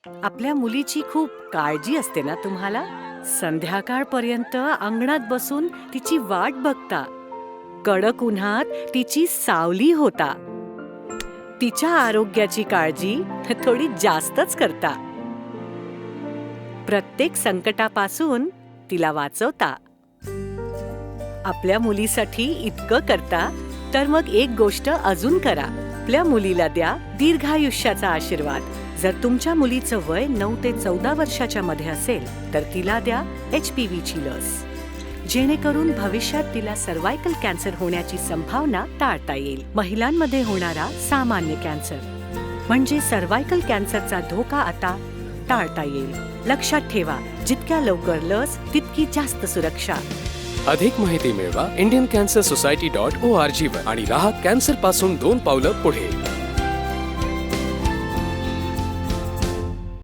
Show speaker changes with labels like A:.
A: आपल्या मुलीची खूप काळजी असते ना तुम्हाला? संध्याकाळपर्यंत अंगणात बसून तिची वाट बघता. कडक उन्हात तिची सावली होता. तिच्या आरोग्याची काळजी थोडी जास्तच करता. प्रत्येक संकटापासून तिला वाचवता. आपल्या मुलीसाठी इतकं करता, तर मग एक गोष्ट अजून करा. आपल्या मुलीला द्या दीर्घायुष्याचा आशीर्वाद. जर तुमच्या मुलीचं वय 9 ते 14 वर्षाच्या मध्ये असेल, तर तिला द्या HPVची लस. जेणेकरून भविष्यात तिला सर्व्हायकल कॅन्सर होण्याची संभावना टाळता येईल. महिलांमध्ये होणारा सामान्य कॅन्सर म्हणजे सर्व्हायकल कॅन्सरचा धोका आता टाळता येईल. लक्षात ठेवा, जितक्या लवकर लस तितकी जास्त सुरक्षा.
B: अधिक माहिती मिळवा indiancancersociety.org वर आणि राहा कॅन्सर पासून 2 पावलं पुढे.